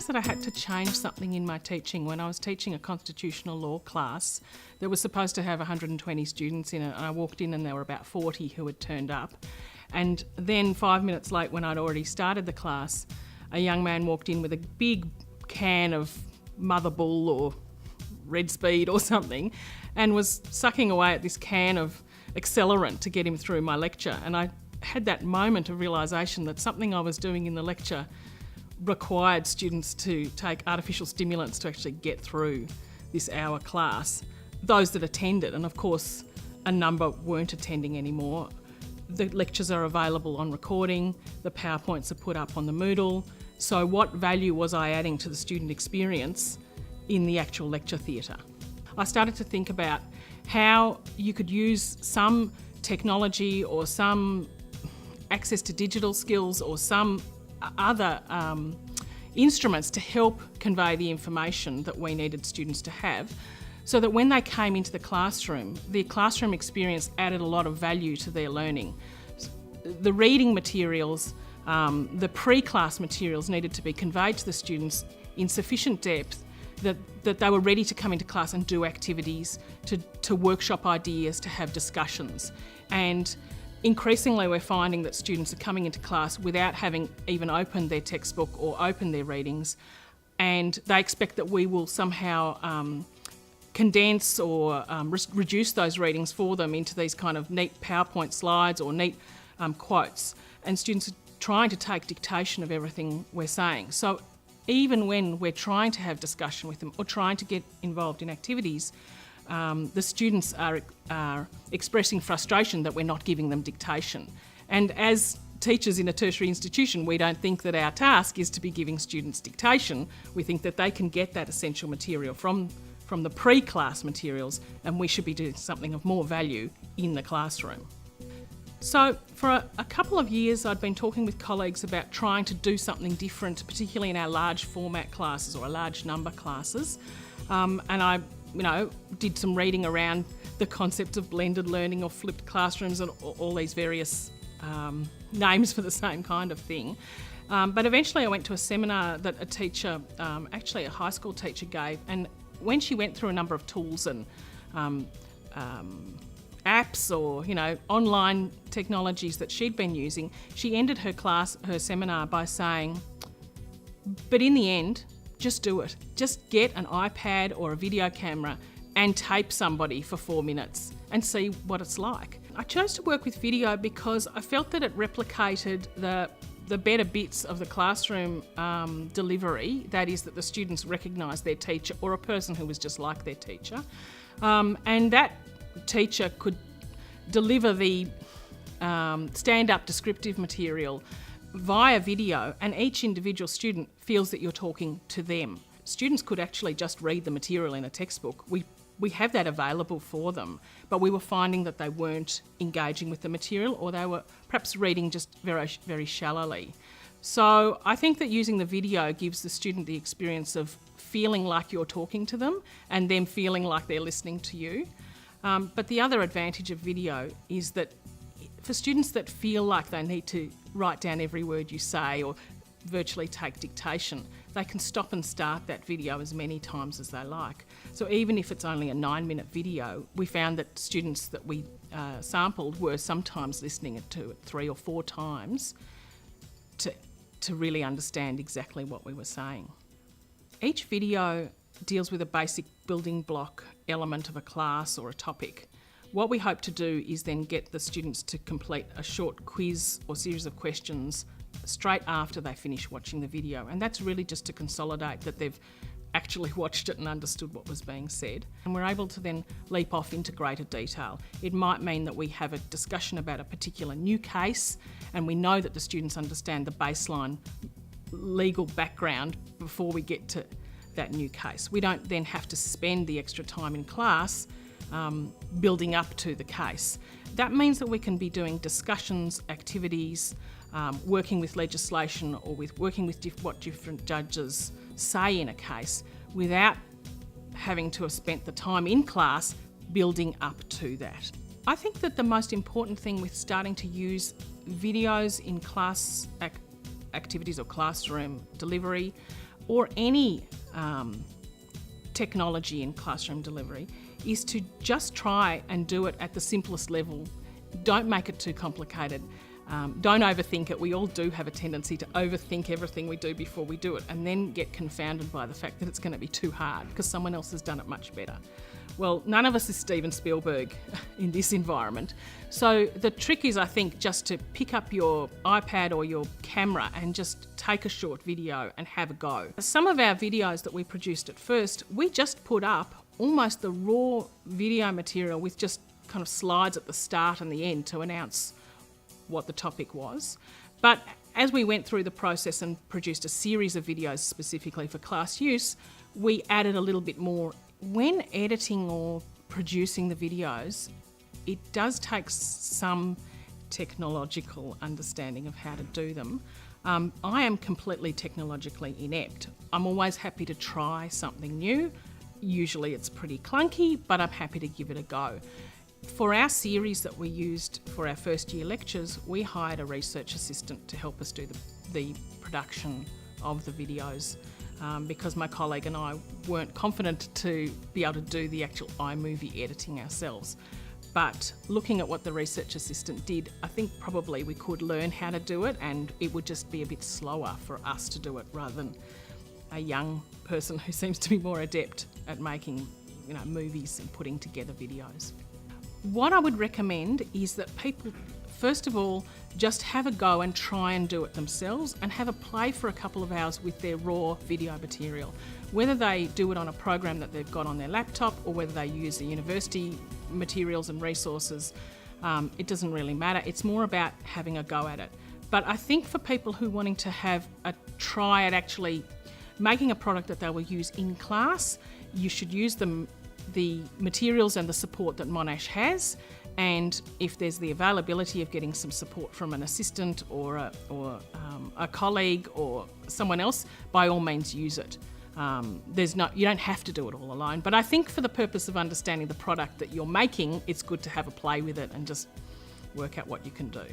realised that I had to change something in my teaching. When I was teaching a constitutional law class that was supposed to have 120 students in it, and I walked in and there were about 40 who had turned up. And then 5 minutes late, when I'd already started the class, a young man walked in with a big can of Mother Bull or Red Speed or something and was sucking away at this can of accelerant to get him through my lecture. And I had that moment of realisation that something I was doing in the lecture required students to take artificial stimulants to actually get through this hour class. Those that attended, and of course a number weren't attending anymore. The lectures are available on recording, the PowerPoints are put up on the Moodle. So what value was I adding to the student experience in the actual lecture theatre? I started to think about how you could use some technology or some access to digital skills or some other instruments to help convey the information that we needed students to have, so that when they came into the classroom experience added a lot of value to their learning. The reading materials, the pre-class materials needed to be conveyed to the students in sufficient depth that they were ready to come into class and do activities, to workshop ideas, to have discussions. And increasingly we're finding that students are coming into class without having even opened their textbook or opened their readings, and they expect that we will somehow condense or reduce those readings for them into these kind of neat PowerPoint slides or neat quotes, and students are trying to take dictation of everything we're saying. So even when we're trying to have discussion with them or trying to get involved in activities, the students are expressing frustration that we're not giving them dictation. And as teachers in a tertiary institution, we don't think that our task is to be giving students dictation. We think that they can get that essential material from the pre-class materials, and we should be doing something of more value in the classroom. So for a couple of years I'd been talking with colleagues about trying to do something different, particularly in our large format classes or our large number classes. And I did some reading around the concept of blended learning or flipped classrooms and all these various names for the same kind of thing. But eventually I went to a seminar that a teacher, actually a high school teacher, gave, and when she went through a number of tools and apps or online technologies that she'd been using, she ended her seminar by saying, but in the end, just do it. Just get an iPad or a video camera and tape somebody for 4 minutes and see what it's like. I chose to work with video because I felt that it replicated the better bits of the classroom delivery, that is that the students recognised their teacher or a person who was just like their teacher, and that teacher could deliver the stand-up descriptive material via video, and each individual student feels that you're talking to them. Students could actually just read the material in a textbook. We have that available for them, but we were finding that they weren't engaging with the material, or they were perhaps reading just very, very shallowly. So I think that using the video gives the student the experience of feeling like you're talking to them and them feeling like they're listening to you. But the other advantage of video is that for students that feel like they need to write down every word you say or virtually take dictation, they can stop and start that video as many times as they like. So even if it's only a 9-minute video, we found that students that we sampled were sometimes listening to it 3 or 4 times to really understand exactly what we were saying. Each video deals with a basic building block element of a class or a topic. What we hope to do is then get the students to complete a short quiz or series of questions straight after they finish watching the video, and that's really just to consolidate that they've actually watched it and understood what was being said. And we're able to then leap off into greater detail. It might mean that we have a discussion about a particular new case, and we know that the students understand the baseline legal background before we get to that new case. We don't then have to spend the extra time in class building up to the case. That means that we can be doing discussions, activities, working with legislation or working with what different judges say in a case without having to have spent the time in class building up to that. I think that the most important thing with starting to use videos in class activities or classroom delivery or any technology in classroom delivery is to just try and do it at the simplest level. Don't make it too complicated. Don't overthink it. We all do have a tendency to overthink everything we do before we do it and then get confounded by the fact that it's going to be too hard because someone else has done it much better. Well, none of us is Steven Spielberg in this environment. So the trick is, I think, just to pick up your iPad or your camera and just take a short video and have a go. Some of our videos that we produced at first, we just put up almost the raw video material with just kind of slides at the start and the end to announce what the topic was. But as we went through the process and produced a series of videos specifically for class use, we added a little bit more. When editing or producing the videos, it does take some technological understanding of how to do them. I am completely technologically inept. I'm always happy to try something new. Usually it's pretty clunky, but I'm happy to give it a go. For our series that we used for our first year lectures, we hired a research assistant to help us do the production of the videos because my colleague and I weren't confident to be able to do the actual iMovie editing ourselves. But looking at what the research assistant did, I think probably we could learn how to do it, and it would just be a bit slower for us to do it rather than a young person who seems to be more adept at making, movies and putting together videos. What I would recommend is that people, first of all, just have a go and try and do it themselves and have a play for a couple of hours with their raw video material. Whether they do it on a program that they've got on their laptop or whether they use the university materials and resources, it doesn't really matter. It's more about having a go at it. But I think for people who are wanting to have a try at actually making a product that they will use in class, you should use the materials and the support that Monash has, and if there's the availability of getting some support from an assistant or a colleague or someone else, by all means use it. You don't have to do it all alone, but I think for the purpose of understanding the product that you're making, it's good to have a play with it and just work out what you can do.